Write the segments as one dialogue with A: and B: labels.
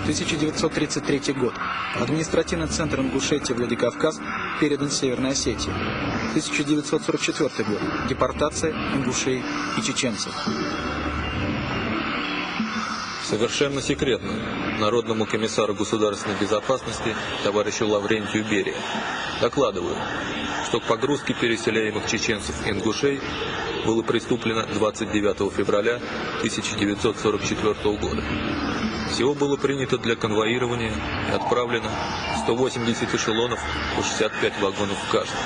A: 1933 год. Административный центр Ингушетии Владикавказ передан Северной Осетии. 1944 год. Депортация ингушей и чеченцев.
B: Совершенно секретно Народному комиссару государственной безопасности товарищу Лаврентию Берии докладываю, что к погрузке переселяемых чеченцев и ингушей было приступлено 29 февраля 1944 года. Всего было принято для конвоирования и отправлено 180 эшелонов по 65 вагонов в каждом.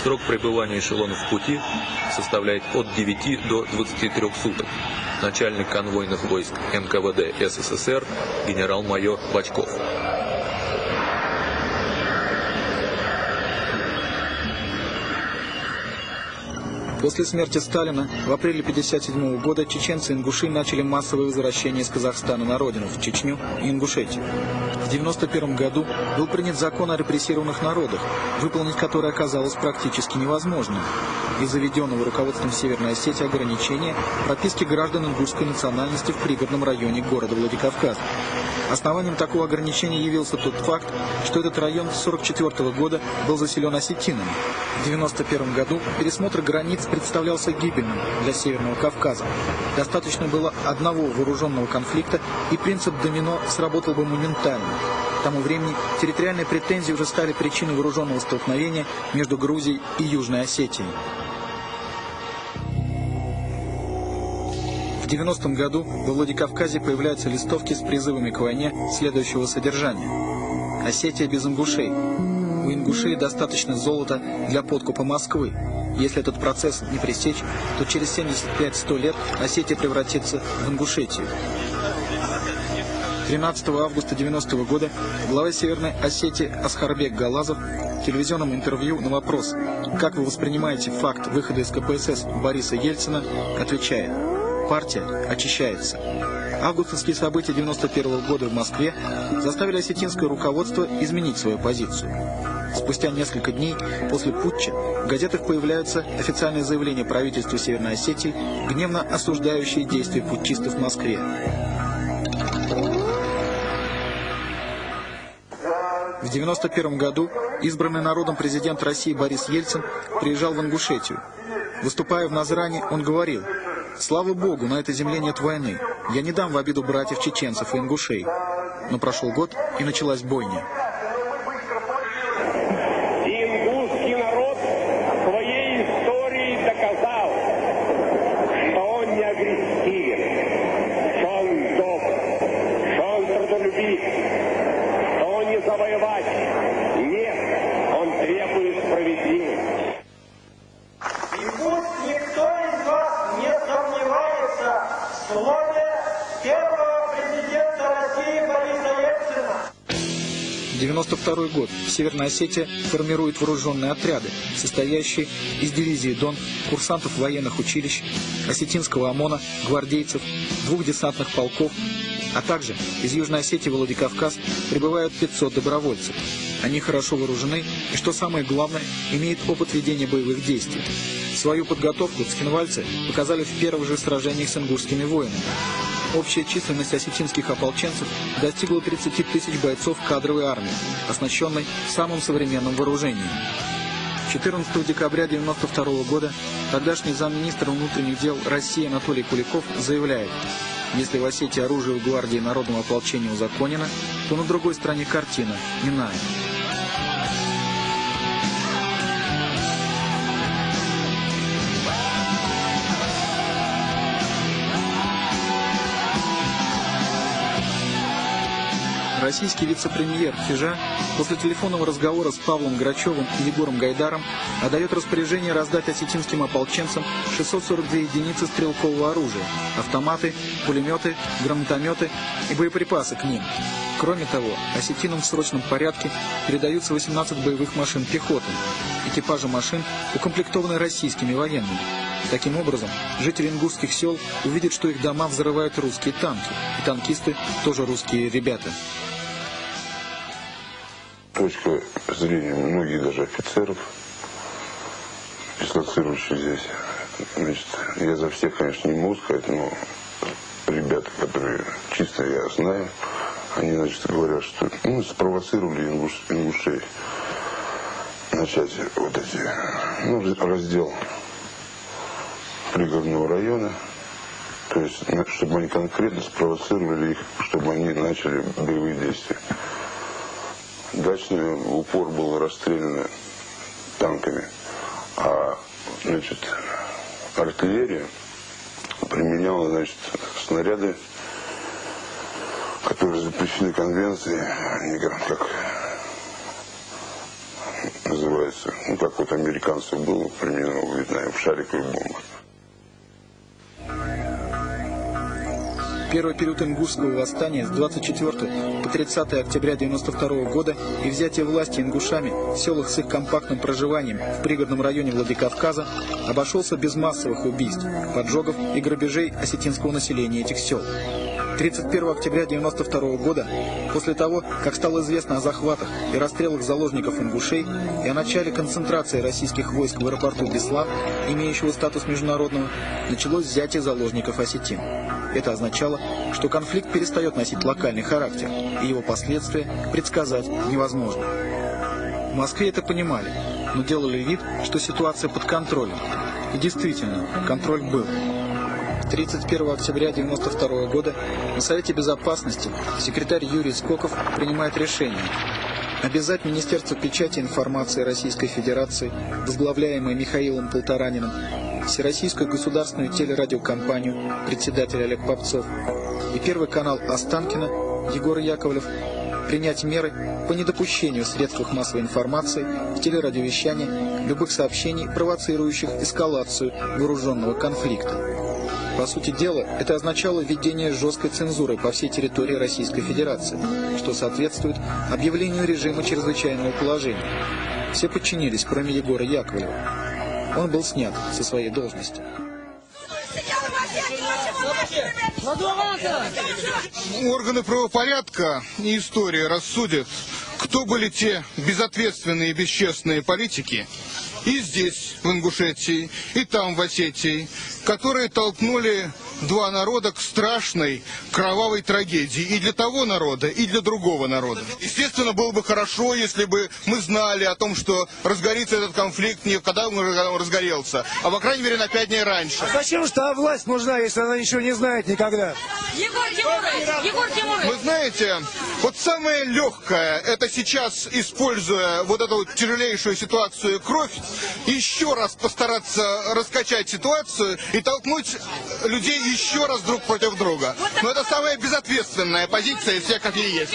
B: Срок пребывания эшелонов в пути составляет от 9 до 23 суток. Начальник конвойных войск НКВД СССР генерал-майор Бочков.
A: После смерти Сталина в апреле 1957 года чеченцы и ингуши начали массовое возвращение из Казахстана на родину, в Чечню и Ингушетию. В 1991 году был принят закон о репрессированных народах, выполнить который оказалось практически невозможным. Из-за введенного руководством Северной Осетии ограничения прописки граждан ингушской национальности в пригородном районе города Владикавказ. Основанием такого ограничения явился тот факт, что этот район с 1944 года был заселен осетинами. В 1991 году пересмотр границ представлялся гибельным для Северного Кавказа. Достаточно было одного вооруженного конфликта, и принцип домино сработал бы моментально. К тому времени территориальные претензии уже стали причиной вооруженного столкновения между Грузией и Южной Осетией. В 90-м году во Владикавказе появляются листовки с призывами к войне следующего содержания. Осетия без ингушей. У ингушей достаточно золота для подкупа Москвы. Если этот процесс не пресечь, то через 75-100 лет Осетия превратится в Ингушетию. 13 августа 90-го года глава Северной Осетии Асхарбек Галазов в телевизионном интервью на вопрос «Как вы воспринимаете факт выхода из КПСС Бориса Ельцина?» отвечает: «Партия очищается». Августовские события 1991 года в Москве заставили осетинское руководство изменить свою позицию. Спустя несколько дней после путча в газетах появляются официальные заявления правительства Северной Осетии, гневно осуждающие действия путчистов в Москве. В 1991 году избранный народом президент России Борис Ельцин приезжал в Ингушетию. Выступая в Назрани, он говорил: «Слава Богу, на этой земле нет войны. Я не дам в обиду братьев чеченцев и ингушей». Но прошел год, и началась бойня.
C: Ингушский народ своей историей доказал, что он не агрессивен, что он добр, что он трудолюбив, что он не завоеватель. Нет, он требует справедливости.
D: И пусть никто из вас не сомневается в слове первого президента России Бориса Ельцина.
A: 1992 год. Северная Осетия формирует вооруженные отряды, состоящие из дивизии Дон, курсантов военных училищ, осетинского ОМОНа, гвардейцев, 2 десантных полков, а также из Южной Осетии в Владикавказ прибывают 500 добровольцев. Они хорошо вооружены и, что самое главное, имеют опыт ведения боевых действий. Свою подготовку цхинвальцы показали в первых же сражениях с ингушскими воинами. Общая численность осетинских ополченцев достигла 30 тысяч бойцов кадровой армии, оснащенной самым современным вооружением. 14 декабря 1992 года тогдашний замминистра внутренних дел России Анатолий Куликов заявляет: если в Осетии оружие у гвардии народного ополчения узаконено, то на другой стороне картина иная. Российский вице-премьер Фижа после телефонного разговора с Павлом Грачевым и Егором Гайдаром отдает распоряжение раздать осетинским ополченцам 642 единицы стрелкового оружия, автоматы, пулеметы, гранатометы и боеприпасы к ним. Кроме того, осетинам в срочном порядке передаются 18 боевых машин пехоты. Экипажи машин укомплектованы российскими военными. Таким образом, жители ингушских сел увидят, что их дома взрывают русские танки, и танкисты тоже русские ребята.
E: Точка зрения многих даже офицеров, дислоцирующих здесь. Значит, я за всех, конечно, не могу сказать, но ребята, которые чисто я знаю, Они, значит, говорят, что спровоцировали ингушей начать вот эти, раздел пригородного района. То есть, чтобы они конкретно спровоцировали их, чтобы они начали боевые действия. Дачный упор был расстрелян танками, а, значит, артиллерия применяла, значит, снаряды, которые запрещены конвенцией, они как называется, как вот американцев было применено в Вьетнаме, в шариковых бомбах.
A: Первый период ингушского восстания с 24 по 30 октября 1992 года и взятие власти ингушами в селах с их компактным проживанием в пригородном районе Владикавказа обошелся без массовых убийств, поджогов и грабежей осетинского населения этих сел. 31 октября 1992 года, после того, как стало известно о захватах и расстрелах заложников ингушей и о начале концентрации российских войск в аэропорту Беслан, имеющего статус международного, началось взятие заложников осетин. Это означало, что конфликт перестает носить локальный характер, и его последствия предсказать невозможно. В Москве это понимали, но делали вид, что ситуация под контролем. И действительно, контроль был. 31 октября 1992 года на Совете Безопасности секретарь Юрий Скоков принимает решение обязать Министерство печати и информации Российской Федерации, возглавляемое Михаилом Полтораниным, Всероссийскую государственную телерадиокомпанию, председатель Олег Попцов, и Первый канал Останкино, Егор Яковлев, принять меры по недопущению в средствах массовой информации, в телерадиовещании, любых сообщений, провоцирующих эскалацию вооруженного конфликта. По сути дела, это означало введение жесткой цензуры по всей территории Российской Федерации, что соответствует объявлению режима чрезвычайного положения. Все подчинились, кроме Егора Яковлева. Он был снят со своей должности.
F: Органы правопорядка и история рассудят, кто были те безответственные и бесчестные политики, и здесь, в Ингушетии, и там, в Осетии, которые толкнули два народа к страшной кровавой трагедии и для того народа, и для другого народа. Естественно, было бы хорошо, если бы мы знали о том, что разгорится этот конфликт не когда он разгорелся, а, по крайней мере, на 5 дней раньше.
G: А зачем же та власть нужна, если она ничего не знает никогда?
H: Егор Тимурович!
F: Вы знаете, вот самое легкое, это сейчас, используя вот эту вот тяжелейшую ситуацию кровь, еще раз постараться раскачать ситуацию и толкнуть людей еще раз друг против друга. Но это самая безответственная позиция из всех, какие есть.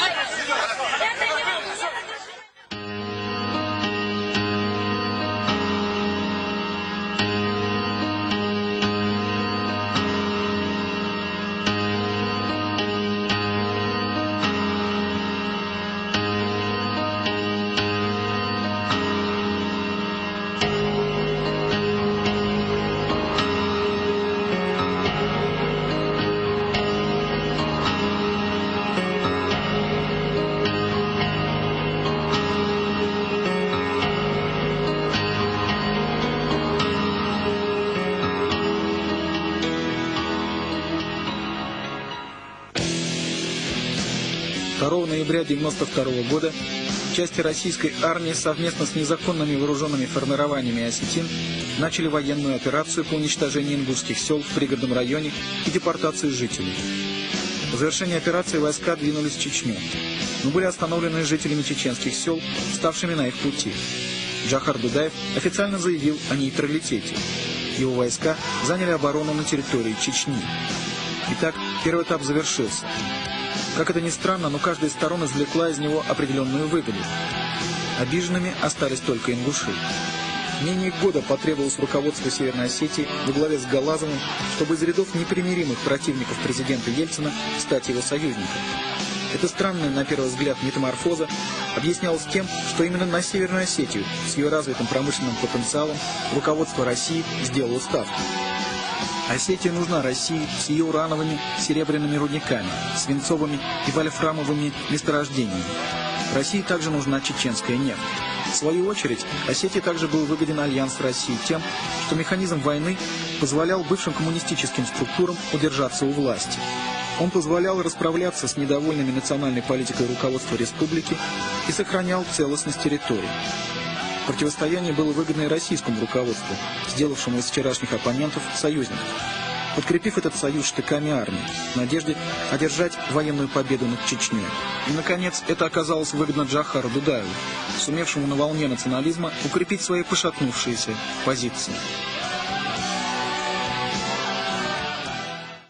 A: Ноября 1992 года части российской армии совместно с незаконными вооруженными формированиями осетин начали военную операцию по уничтожению ингушских сел в пригородном районе и депортации жителей. По завершении операции войска двинулись в Чечню, но были остановлены жителями чеченских сел, ставшими на их пути. Джохар Дудаев официально заявил о нейтралитете. Его войска заняли оборону на территории Чечни. Итак, первый этап завершился. Как это ни странно, но каждая из сторон извлекла из него определенную выгоду. Обиженными остались только ингуши. Менее года потребовалось руководству Северной Осетии во главе с Галазовым, чтобы из рядов непримиримых противников президента Ельцина стать его союзником. Эта странная, на первый взгляд, метаморфоза объяснялась тем, что именно на Северную Осетию с ее развитым промышленным потенциалом руководство России сделало ставку. Осетия нужна России с ее урановыми, серебряными рудниками, свинцовыми и вольфрамовыми месторождениями. России также нужна чеченская нефть. В свою очередь, Осетии также был выгоден альянс с Россией тем, что механизм войны позволял бывшим коммунистическим структурам удержаться у власти. Он позволял расправляться с недовольными национальной политикой руководства республики и сохранял целостность территории. Противостояние было выгодно и российскому руководству, сделавшему из вчерашних оппонентов союзников, подкрепив этот союз штыками армии в надежде одержать военную победу над Чечней. И, наконец, это оказалось выгодно Джохару Дудаеву, сумевшему на волне национализма укрепить свои пошатнувшиеся позиции.